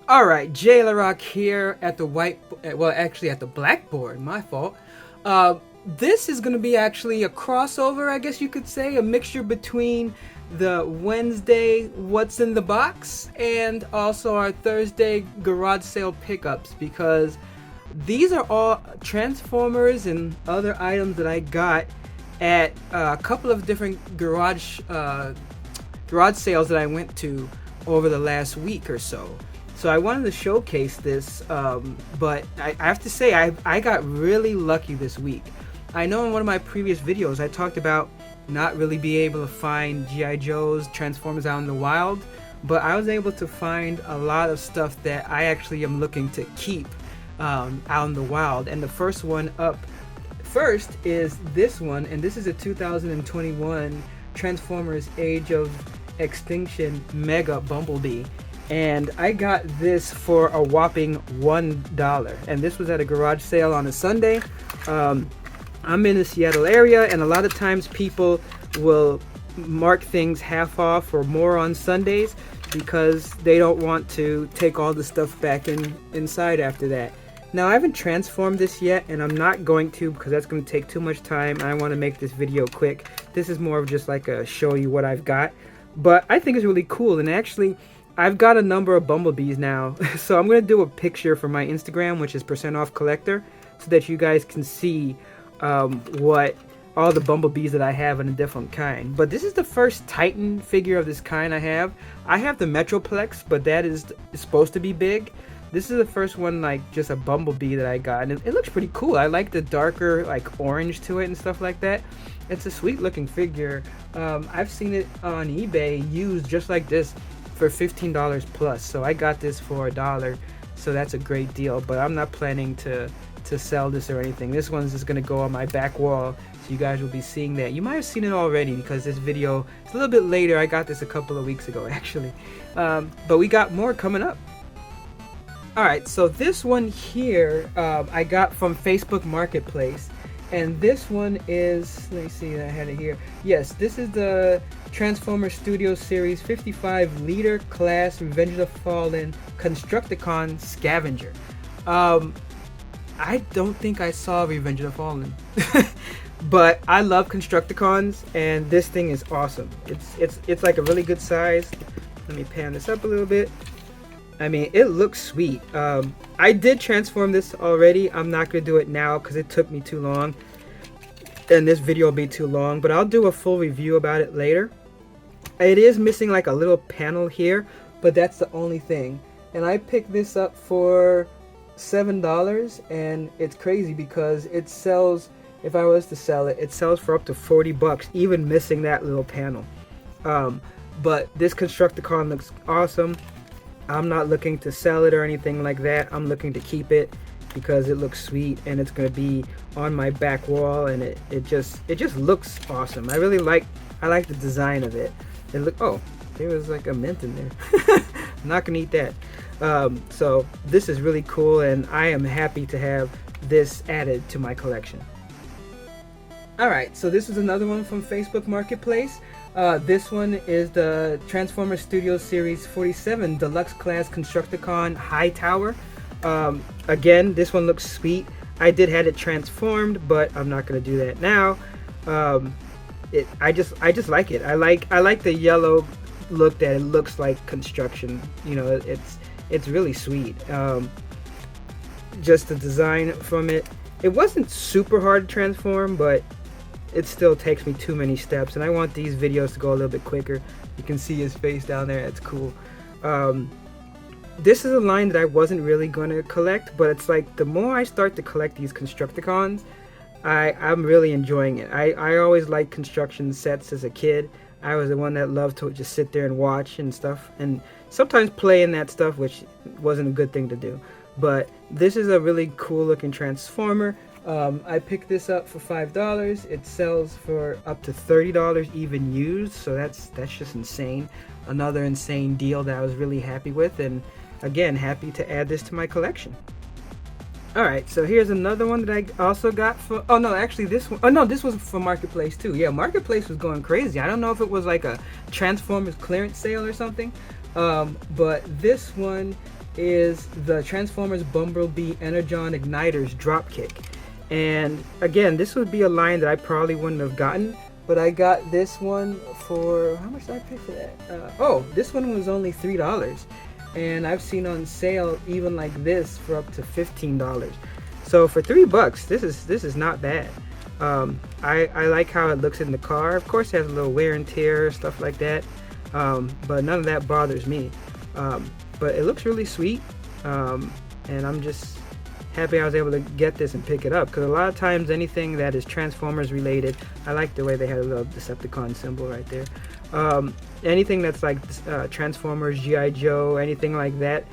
All right, Jay LaRock here at the actually at the blackboard. My fault. This is going to be actually a crossover, I guess you could say, a mixture between the Wednesday What's in the Box and also our Thursday garage sale pickups, because these are all Transformers and other items that I got at a couple of different garage sales that I went to over the last week or so. So I wanted to showcase this, but I have to say I got really lucky this week. I know in one of my previous videos I talked about not really being able to find G.I. Joe's Transformers out in the wild, but I was able to find a lot of stuff that I actually am looking to keep out in the wild. And the first one up first is this one, and this is a 2021 Transformers Age of Extinction Mega Bumblebee. And I got this for a whopping $1, and this was at a garage sale on a Sunday. I'm in the Seattle area, and a lot of times people will mark things half off or more on Sundays because they don't want to take all the stuff back inside after that. Now, I haven't transformed this yet, and I'm not going to because that's going to take too much time. I want to make this video quick. This is more of just like a show you what I've got, but I think it's really cool. And actually, I've got a number of Bumblebees now, so I'm going to do a picture for my Instagram, which is %OffCollector, so that you guys can see what all the Bumblebees that I have in a different kind. But this is the first Titan figure of this kind I have. I have the Metroplex, but that is supposed to be big. This is the first one, like just a Bumblebee that I got, and it looks pretty cool. I like the darker like orange to it and stuff like that. It's a sweet looking figure. I've seen it on eBay used just like this for $15 plus, so I got this for $1, so that's a great deal. But I'm not planning to sell this or anything. This one's just gonna go on my back wall, so you guys will be seeing that. You might have seen it already because this video is a little bit later. I got this a couple of weeks ago actually, but we got more coming up. Alright, so this one here I got from Facebook Marketplace, and this one is, let me see, I had it here. Yes, this is the Transformers Studios Series 55 Leader Class Revenge of the Fallen Constructicon Scavenger. I don't think I saw Revenge of the Fallen, but I love Constructicons, and this thing is awesome. It's like a really good size. Let me pan this up a little bit. I mean, it looks sweet. I did transform this already. I'm not gonna do it now because it took me too long, and this video will be too long, but I'll do a full review about it later. It is missing like a little panel here, but that's the only thing. And I picked this up for $7, and it's crazy because it sells, if I was to sell it, it sells for up to $40, even missing that little panel. But this Constructicon looks awesome. I'm not looking to sell it or anything like that. I'm looking to keep it because it looks sweet, and it's gonna be on my back wall, and it just looks awesome. I like the design of it. Oh, there was like a mint in there. I'm not gonna eat that. So this is really cool, and I am happy to have this added to my collection. Alright, so this is another one from Facebook Marketplace. This one is the Transformers Studios Series 47 Deluxe Class Constructicon High Tower. Again, this one looks sweet. I did have it transformed, but I'm not going to do that now. I just like it. I like the yellow look that it looks like construction. You know, it's really sweet. Just the design from it. It wasn't super hard to transform, but it still takes me too many steps, and I want these videos to go a little bit quicker. You can see his face down there. It's cool. This is a line that I wasn't really going to collect, but it's like the more I start to collect these Constructicons, I'm really enjoying it. I always liked construction sets as a kid. I was the one that loved to just sit there and watch and stuff, and sometimes play in that stuff, which wasn't a good thing to do. But this is a really cool looking Transformer. I picked this up for $5. It sells for up to $30 even used, so that's just insane. Another insane deal that I was really happy with, and again, happy to add this to my collection. Alright, so here's another one that I also got for, oh no, actually this one, oh no, this was for Marketplace too. Yeah, Marketplace was going crazy. I don't know if it was like a Transformers clearance sale or something, but this one is the Transformers Bumblebee Energon Ignitors Dropkick. And again, this would be a line that I probably wouldn't have gotten, but I got this one for, how much did I pay for that? Oh, this one was only $3. And I've seen on sale even like this for up to $15. So for $3, this is not bad. I like how it looks in the car. Of course, it has a little wear and tear, stuff like that. But none of that bothers me. But it looks really sweet. And I'm just happy I was able to get this and pick it up, because a lot of times anything that is Transformers related, I like the way they had a little Decepticon symbol right there. Anything that's like Transformers, G.I. Joe, anything like that,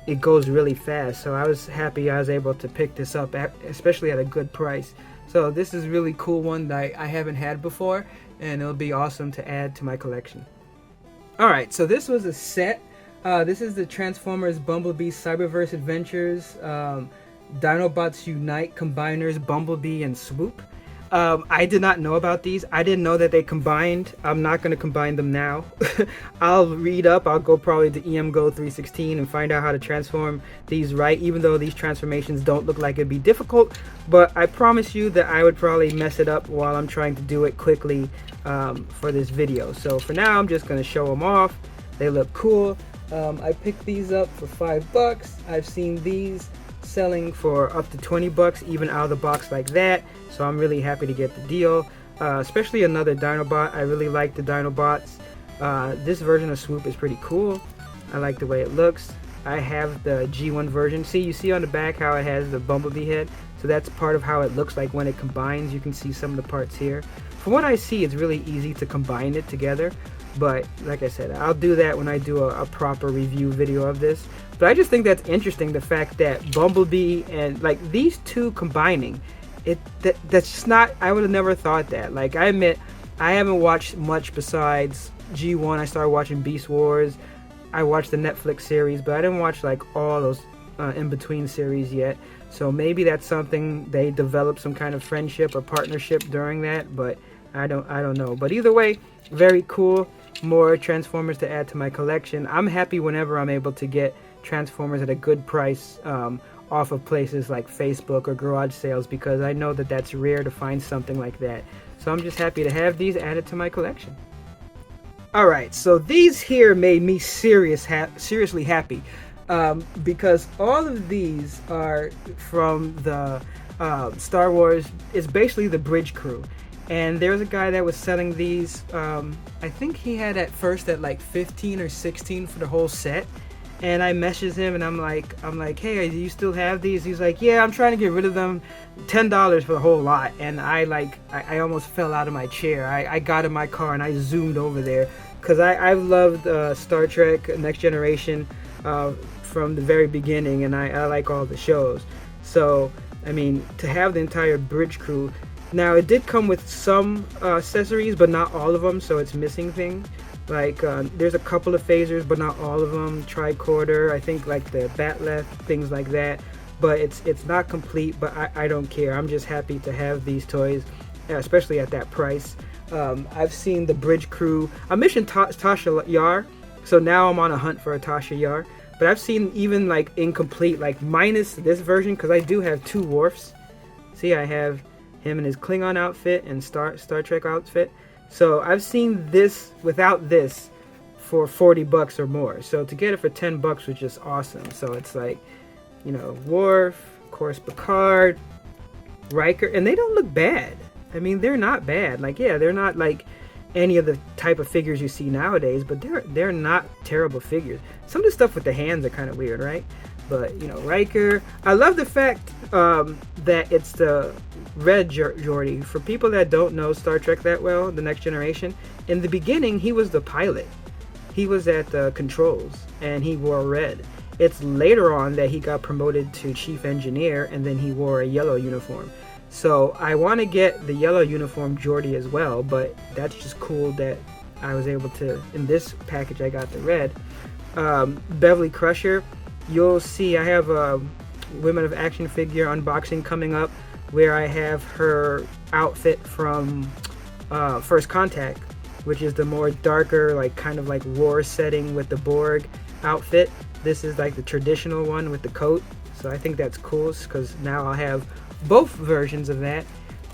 it goes really fast. So I was happy I was able to pick this up, especially at a good price. So this is a really cool one that I haven't had before, and it'll be awesome to add to my collection. Alright, so this was a set. This is the Transformers Bumblebee Cyberverse Adventures Dinobots Unite Combiners Bumblebee and Swoop. I did not know about these. I didn't know that they combined. I'm not going to combine them now. I'll read up. I'll go probably to EMGO 316 and find out how to transform these right, even though these transformations don't look like it'd be difficult. But I promise you that I would probably mess it up while I'm trying to do it quickly for this video. So for now, I'm just going to show them off. They look cool. I picked these up for $5. I've seen these selling for up to $20 even out of the box like that, so I'm really happy to get the deal. Especially another Dinobot. I really like the Dinobots. This version of Swoop is pretty cool. I like the way it looks. I have the G1 version. See, you see on the back how it has the Bumblebee head, so that's part of how it looks like when it combines. You can see some of the parts here. From what I see, it's really easy to combine it together, but like I said, I'll do that when I do a proper review video of this. But I just think that's interesting, the fact that Bumblebee and like these two combining, that's just not, I would have never thought that. Like, I admit I haven't watched much besides G1. I started watching Beast Wars. I watched the Netflix series, but I didn't watch like all those in-between series yet. So maybe that's something they developed, some kind of friendship or partnership during that, but I don't know. But either way, very cool. More Transformers to add to my collection. I'm happy whenever I'm able to get Transformers at a good price off of places like Facebook or garage sales, because I know that that's rare to find something like that. So I'm just happy to have these added to my collection. Alright, so these here made me seriously happy, because all of these are from the Star Wars. It's basically the Bridge Crew. And there's a guy that was selling these, I think he had at first at like 15 or 16 for the whole set. And I messaged him and I'm like, hey, do you still have these? He's like, yeah, I'm trying to get rid of them. $10 for the whole lot. And I almost fell out of my chair. I got in my car and I zoomed over there, because I've loved Star Trek Next Generation from the very beginning, and I like all the shows. So, I mean, to have the entire Bridge Crew. Now, it did come with some accessories, but not all of them, so it's missing things. Like, there's a couple of phasers, but not all of them. Tricorder, I think, like the Batleth, things like that. But it's not complete, but I don't care. I'm just happy to have these toys, especially at that price. I've seen the Bridge Crew. I mentioned Tasha Yar, so now I'm on a hunt for a Tasha Yar. But I've seen even, like, incomplete, like, minus this version, because I do have two Worfs. See, I have him in his Klingon outfit and Star Trek outfit. So I've seen this without this for $40 or more. So to get it for $10 was just awesome. So it's like, you know, Worf, of course, Picard, Riker, and they don't look bad. I mean, they're not bad. Like, yeah, they're not like any of the type of figures you see nowadays, but they're not terrible figures. Some of the stuff with the hands are kind of weird, right? But, you know, Riker, I love the fact that it's the red Geordi. For people that don't know Star Trek that well, The Next Generation, in the beginning, he was the pilot. He was at the controls, and he wore red. It's later on that he got promoted to chief engineer, and then he wore a yellow uniform. So I want to get the yellow uniform Geordi as well, but that's just cool that I was able to, in this package I got the red. Beverly Crusher, you'll see I have a Women of Action figure unboxing coming up, where I have her outfit from First Contact, which is the more darker, like kind of like war setting with the Borg. outfit. This is like the traditional one with the coat. So I think that's cool because now I'll have both versions of that.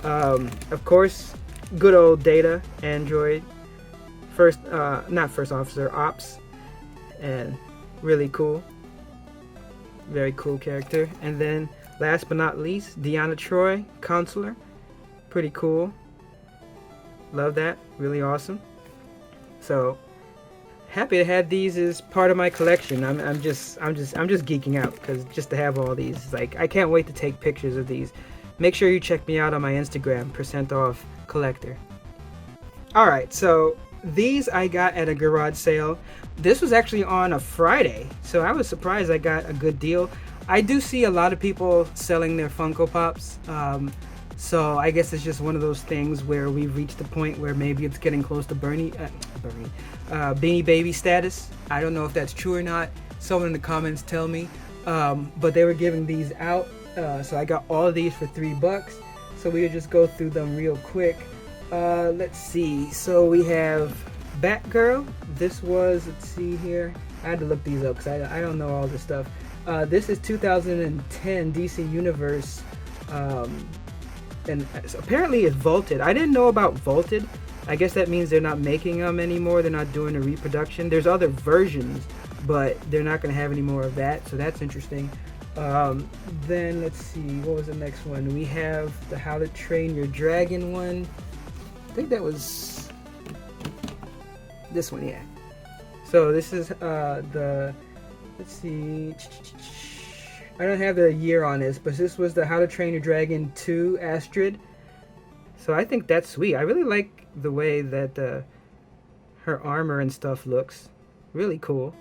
Of course, good old Data, Android, not first officer, Ops, and really cool. Very cool character. And then last but not least, Deanna Troi, Counselor. Pretty cool. Love that. Really awesome. So happy to have these as part of my collection. I'm just geeking out because just to have all these, like, I can't wait to take pictures of these. Make sure you check me out on my Instagram, %off collector. All right, so these I got at a garage sale. This was actually on a Friday, so I was surprised I got a good deal. I do see a lot of people selling their Funko Pops. So I guess it's just one of those things where we've reached the point where maybe it's getting close to Beanie Baby status. I don't know if that's true or not. Someone in the comments tell me. But they were giving these out, so I got all of these for $3. So we'll just go through them real quick. Let's see. So we have Batgirl. This was, let's see here. I had to look these up because I don't know all this stuff. This is 2010 DC Universe. And apparently it's vaulted. I didn't know about vaulted. I guess that means they're not making them anymore. They're not doing a reproduction. There's other versions, but they're not going to have any more of that. So that's interesting. Then let's see, what was the next one? We have the How to Train Your Dragon one. I think that was this one, yeah. So this is let's see. I don't have the year on this, but this was the How to Train Your Dragon 2 Astrid. So I think that's sweet. I really like the way that her armor and stuff looks. Really cool.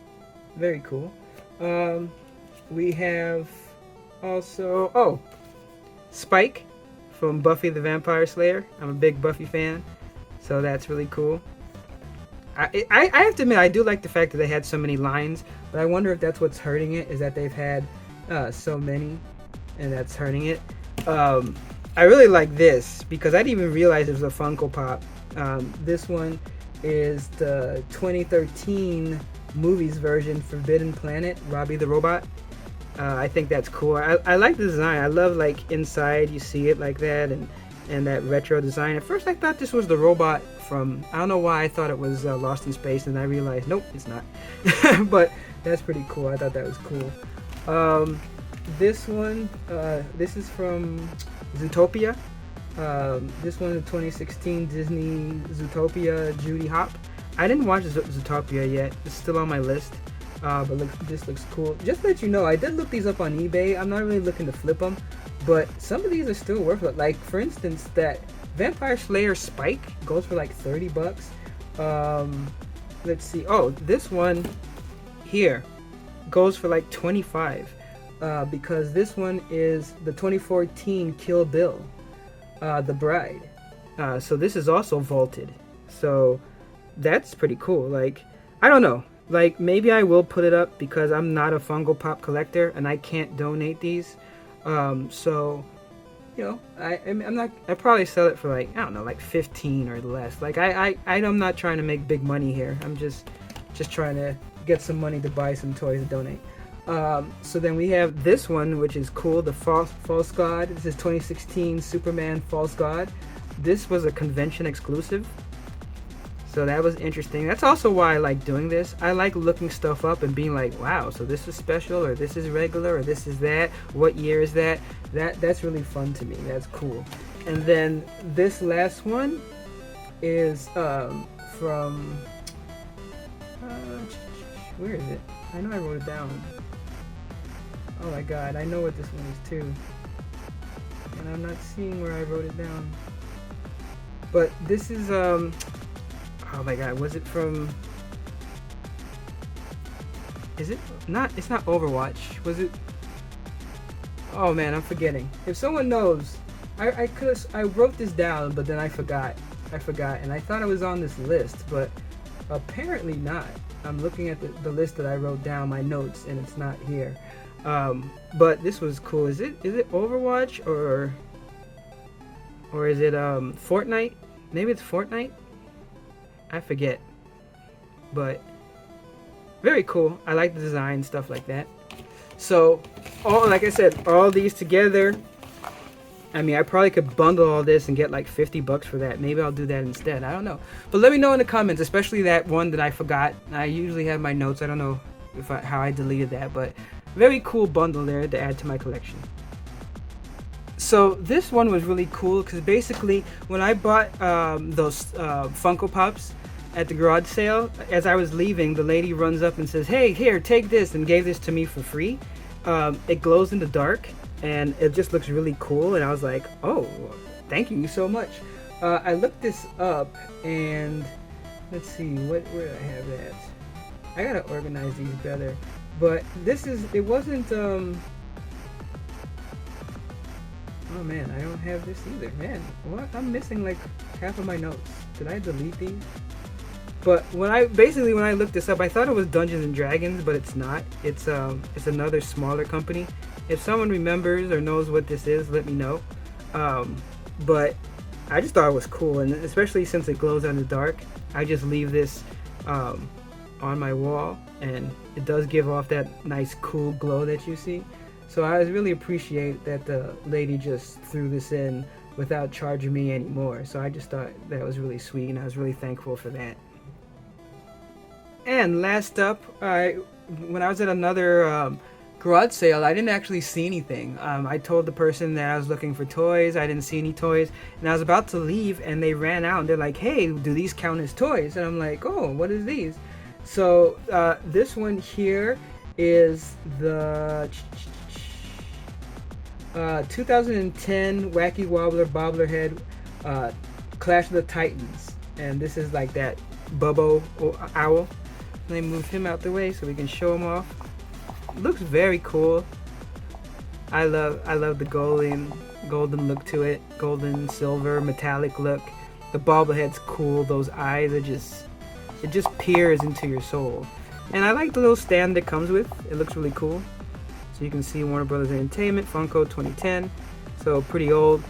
Very cool. We have also, Spike from Buffy the Vampire Slayer. I'm a big Buffy fan, so that's really cool. I have to admit, I do like the fact that they had so many lines, but I wonder if that's what's hurting it, is that they've had so many, and that's hurting it. I really like this because I didn't even realize it was a Funko Pop. This one is the 2013 movies version, Forbidden Planet, Robbie the Robot. I think that's cool. I like the design. I love, like, inside you see it like that, and that retro design. At first I thought this was the robot from, I don't know why I thought it was Lost in Space, and I realized nope, it's not. But that's pretty cool. I thought that was cool. This one, this is from Zootopia. This one is 2016 Disney Zootopia Judy Hop. I didn't watch Zootopia yet. It's still on my list. But this looks cool. Just to let you know, I did look these up on eBay. I'm not really looking to flip them, but some of these are still worth it. Like, for instance, that Vampire Slayer Spike goes for like $30. Let's see. Oh, this one here goes for like $25. Because this one is the 2014 Kill Bill, The Bride. So this is also vaulted. So that's pretty cool. Like, I don't know. Like, maybe I will put it up because I'm not a Funko Pop collector and I can't donate these. So, you know, I'm not. I probably sell it for, like, I don't know, like 15 or less. Like, I'm not trying to make big money here. I'm just trying to get some money to buy some toys to donate. So then we have this one, which is cool, the False God. This is 2016 Superman False God. This was a convention exclusive, so that was interesting. That's also why I like doing this. I like looking stuff up and being like, wow, so this is special, or this is regular, or this is that. What year is that? That's really fun to me. That's cool. And then this last one is from where is it? I know I wrote it down. Oh my god, I know what this one is too. And I'm not seeing where I wrote it down. But this is, oh my god, was it from... Is it not? It's not Overwatch. Was it? Oh man, I'm forgetting. If someone knows, I wrote this down, but then I forgot. And I thought it was on this list, but apparently not. I'm looking at the list that I wrote down, my notes, and it's not here. But this was cool. Is it Overwatch or is it Fortnite? Maybe it's Fortnite. I forget. But very cool. I like the design, stuff like that. So, like I said, all these together, I mean, I probably could bundle all this and get like 50 bucks for that. Maybe I'll do that instead. I don't know. But let me know in the comments, especially that one that I forgot. I usually have my notes. I don't know how I deleted that, but very cool bundle there to add to my collection. So this one was really cool because basically when I bought those Funko Pops at the garage sale, as I was leaving, the lady runs up and says, "Hey, here, take this," and gave this to me for free. It glows in the dark and it just looks really cool, and I was like, oh, thank you so much. I looked this up, and let's see, where do I have that? I gotta organize these better, but it wasn't, oh man, I don't have this either, man. What? I'm missing like half of my notes. Did I delete these? But when I looked this up, I thought it was Dungeons and Dragons, but it's not. It's another smaller company. If someone remembers or knows what this is, let me know. But I just thought it was cool, and especially since it glows in the dark, I just leave this on my wall, and it does give off that nice cool glow that you see. So I really appreciate that the lady just threw this in without charging me anymore. So I just thought that was really sweet, and I was really thankful for that. And last up, when I was at another garage sale, I didn't actually see anything. I told the person that I was looking for toys. I didn't see any toys, and I was about to leave, and they ran out, and they're like, "Hey, do these count as toys?" And I'm like, "Oh, what is these?" So this one here is the 2010 Wacky Wobbler Bobblehead Clash of the Titans, and this is like that Bubbo owl. Let me move him out the way so we can show him off. Looks very cool. I love the golden look to it. Golden, silver, metallic look. The bobblehead's cool. Those eyes are it just peers into your soul. And I like the little stand that comes with. It looks really cool. So you can see Warner Brothers Entertainment, Funko 2010. So pretty old.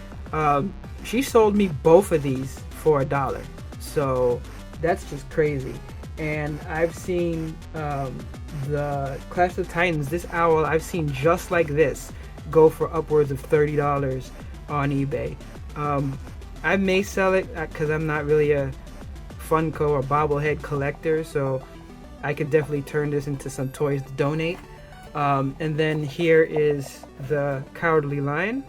She sold me both of these for $1. So that's just crazy. And I've seen the Clash of the Titans, this owl, I've seen just like this go for upwards of $30 on eBay. I may sell it because I'm not really a Funko or bobblehead collector, so I could definitely turn this into some toys to donate. And then here is the Cowardly Lion.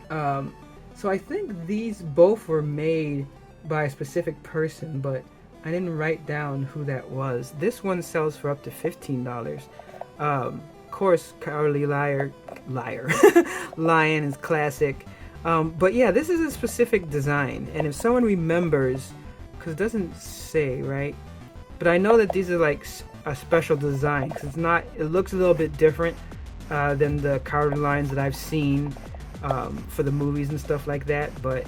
So I think these both were made by a specific person, but I didn't write down who that was. This one sells for up to $15. Of course, Cowardly Lion is classic. But yeah, this is a specific design, and if someone remembers, because it doesn't say, right? But I know that these are like a special design, because it looks a little bit different than the Cowardly Lions that I've seen for the movies and stuff like that, but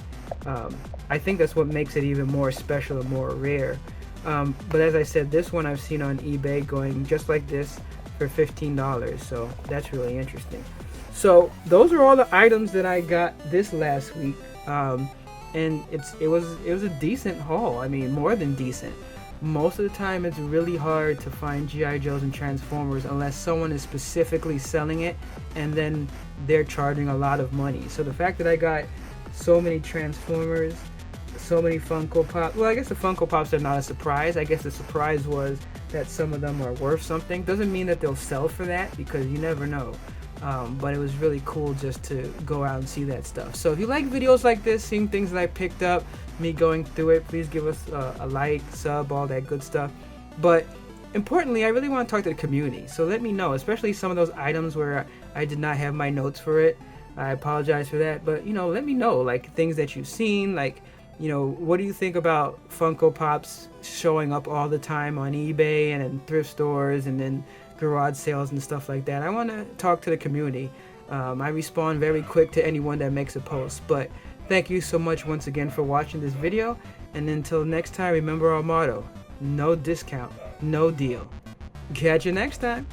I think that's what makes it even more special and more rare. But as I said, this one I've seen on eBay going just like this for $15, so that's really interesting. So those are all the items that I got this last week, and it was a decent haul. I mean, more than decent. Most of the time it's really hard to find G.I. Joes and Transformers unless someone is specifically selling it, and then they're charging a lot of money. So the fact that I got so many Transformers, so many Funko Pops, well, I guess the Funko Pops are not a surprise. I guess the surprise was that some of them are worth something. Doesn't mean that they'll sell for that, because you never know. But it was really cool just to go out and see that stuff. So if you like videos like this, seeing things that I picked up, me going through it, please give us a like, sub, all that good stuff. But importantly, I really want to talk to the community. So let me know, especially some of those items where I did not have my notes for it. I apologize for that. But, let me know, like, things that you've seen. Like, what do you think about Funko Pops showing up all the time on eBay and in thrift stores and then garage sales and stuff like that? I want to talk to the community. I respond very quick to anyone that makes a post. But thank you so much once again for watching this video, and until next time, remember our motto: no discount, no deal. Catch you next time.